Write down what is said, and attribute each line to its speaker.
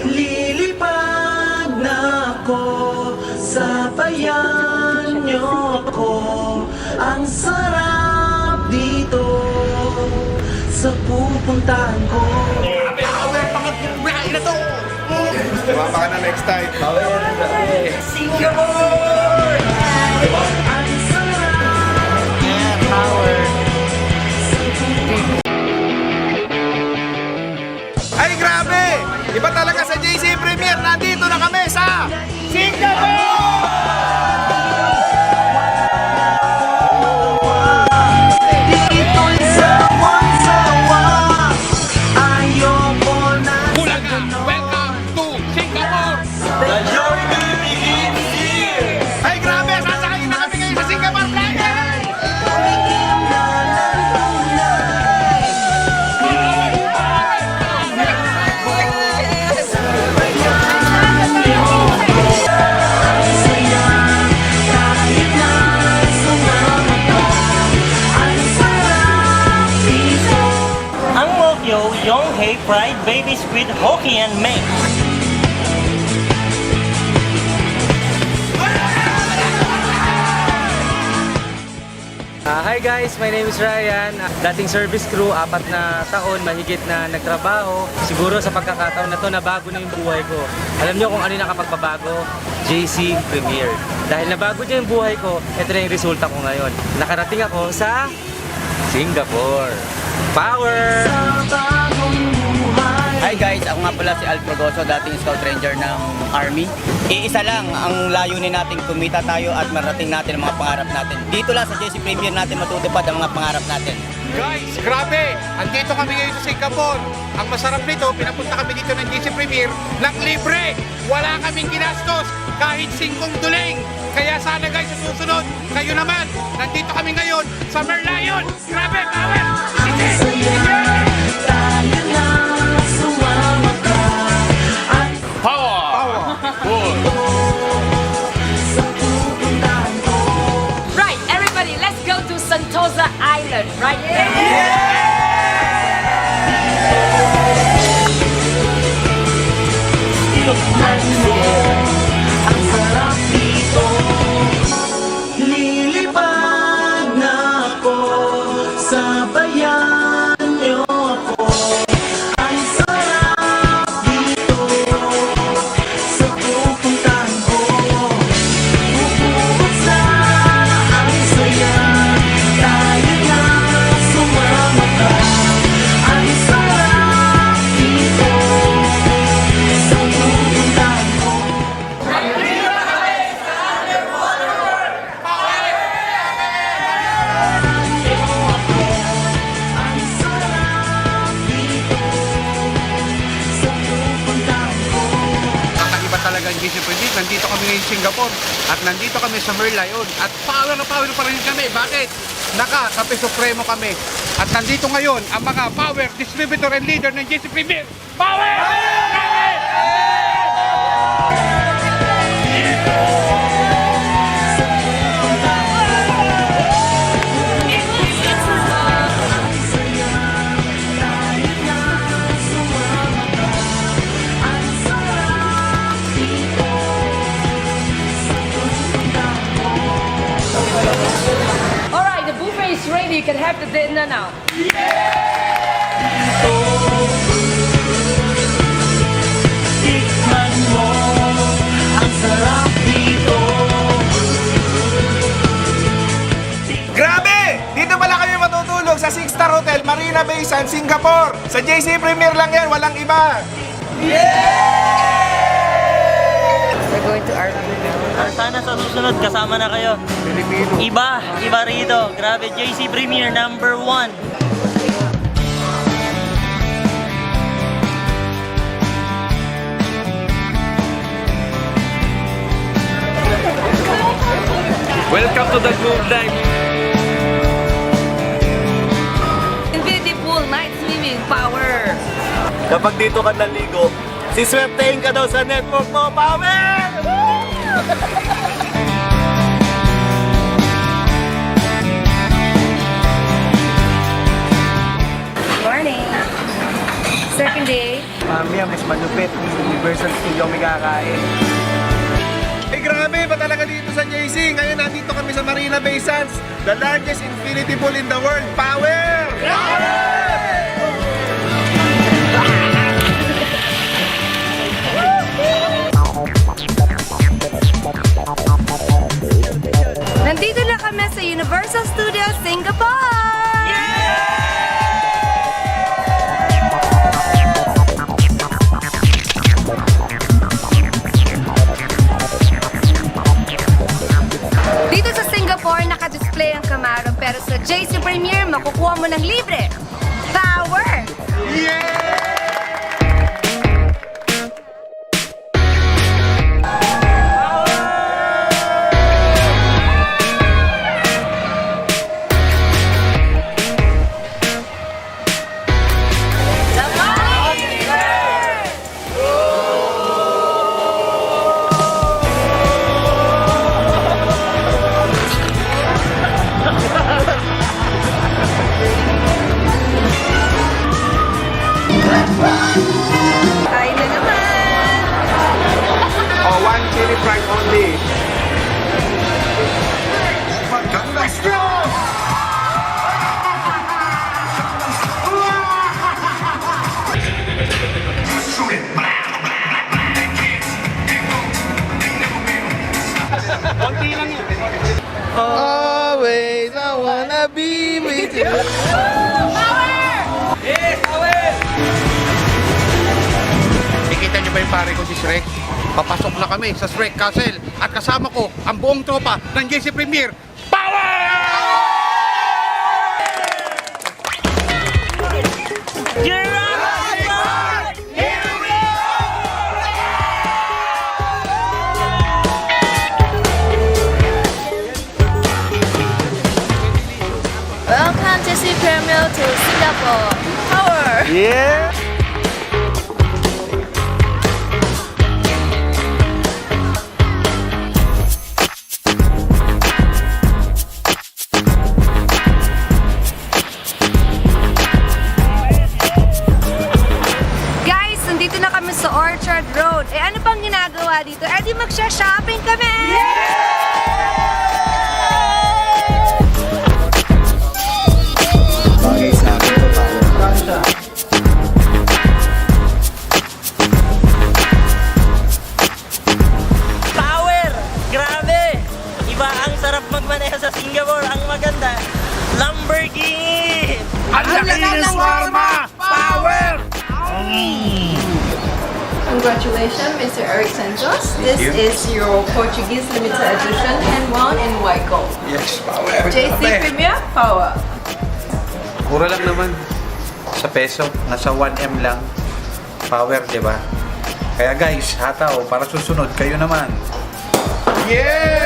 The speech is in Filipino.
Speaker 1: Lilipad na ako, sabayan niyo ako. Ang sarap dito sa pupuntahan ko.
Speaker 2: Diba pa ka na next time?
Speaker 1: Singapore! Ang sarap
Speaker 3: Power.
Speaker 2: Ay, grabe! Iba talaga sa JC Premier. Nandito na kami sa Singapore!
Speaker 1: dito'y sawang-sawa. Ayoko na sa
Speaker 4: Bulaga, welcome to Singapore!
Speaker 2: Ay, grabe! Sasakay na kami ngayon sa Singapore Flyer!
Speaker 1: tumikim na ng kulay. Sabayan niyo ako. Ang saya kahit na sumama ka. Ang sarap dito.
Speaker 3: Ang Mokyo Yonghae Fried Baby Squid Hokkien Mix.
Speaker 5: Hi guys, my name is Ryan. Dating service crew, 4 na taon, mahigit na nagtrabaho. Siguro sa pagkakataon na to, nabago na yung buhay ko. Alam niyo kung ano yung nakapagpabago? JC Premier. Dahil nabago niya yung buhay ko, ito na yung resulta ko ngayon. Nakarating ako sa Singapore. Power!
Speaker 6: Hi guys, ako nga pala si Al Progoso, dating Scout Ranger ng Army. Iisa lang ang layunin natin, kumita tayo at marating natin ang mga pangarap natin. Dito lang sa JC Premier natin matutupad ang mga pangarap natin.
Speaker 2: Guys, grabe! Andito kami ngayon sa Singapore. Ang masarap nito, pinapunta kami dito ng JC Premier ng libre. Wala kaming ginastos, kahit 5 duling. Kaya sana guys, sa susunod, kayo naman, nandito kami ngayon sa Merlion. Grabe, power!
Speaker 1: Tayo na sumama ka. Ang sa pupuntahan ko.
Speaker 7: Right, everybody, let's go to Sentosa Island, right?
Speaker 1: Tikman mo ang sarap dito. Lilipad na ako, sabayan niyo ako. Ang sarap dito sa pupuntahan ko. Bubukod sa ang saya, tayo na sumama ka. Ang sarap dito sa pupuntahan ko. Ang sarap dito sa pupuntahan ko.
Speaker 2: Kakaiba talaga ang JC Premier. Nandito kami ngayon sa Singapore at nandito kami sa Merlion. At power na power pa rin kami. Bakit? Naka-Kape Supremo kami. At nandito ngayon ang mga power distributor and leader ng JC Premier. Power!
Speaker 7: All right, the buffet is ready. You can have the dinner now.
Speaker 1: Tikman mo ang sarap dito.
Speaker 2: Grabe! Dito pala kami matutulog sa 6-star Hotel Marina Bay Sands, Singapore. Sa JC Premier lang yan, walang iba.
Speaker 3: We're going to Army now. Sana sa susunod kasama na kayo.
Speaker 2: Pilipino.
Speaker 3: Iba rito. Grabe, JC Premier number 1.
Speaker 5: Welcome to the good life.
Speaker 7: Infinity pool, night swimming, power.
Speaker 6: Kapag dito ka naligo, siswertein ka daw sa network mo, power!
Speaker 7: Morning. Second day.
Speaker 6: mamaya mas malupit. Universal Studio may kakain.
Speaker 8: Eh grabe ba talaga dito sa JC? Ngayon nandito kami sa Marina Bay Sands, the largest infinity pool in the world. Power!
Speaker 7: Nandito na kami sa Universal Studios Singapore! Dito sa Singapore, naka-display ang Camaro, pero sa JC Premier, makukuha mo ng libre. Power! Kain na naman!
Speaker 8: Oh, one chili fries only. Let's go! Always I wanna be with you.
Speaker 2: Nakikita niyo ba yung pare ko si Shrek? Papasok na kami sa Shrek Castle at kasama ko ang buong tropa ng JC Premier. Power!
Speaker 7: Welcome JC Premier to Singapore. Power!
Speaker 8: Yeah.
Speaker 7: Guys, nandito na kami sa Orchard Road. Eh ano pang ginagawa dito? Eh di magsha-shopping kami!
Speaker 3: Power! Grabe! Iba ang sarap magmaneho sa Singapore. Ang maganda, Lamborghini!
Speaker 2: Ang laki ng swarma! Power!
Speaker 9: Congratulations, Mr. Eric Santos. This is your Portuguese limited edition hand wound in white gold.
Speaker 2: Yes, power!
Speaker 9: JC Premier Power.
Speaker 10: Mura lang naman. Sa peso. Nasa 1M lang. Power, di ba? Kaya guys, hataw, para susunod, kayo naman.
Speaker 8: Yeah!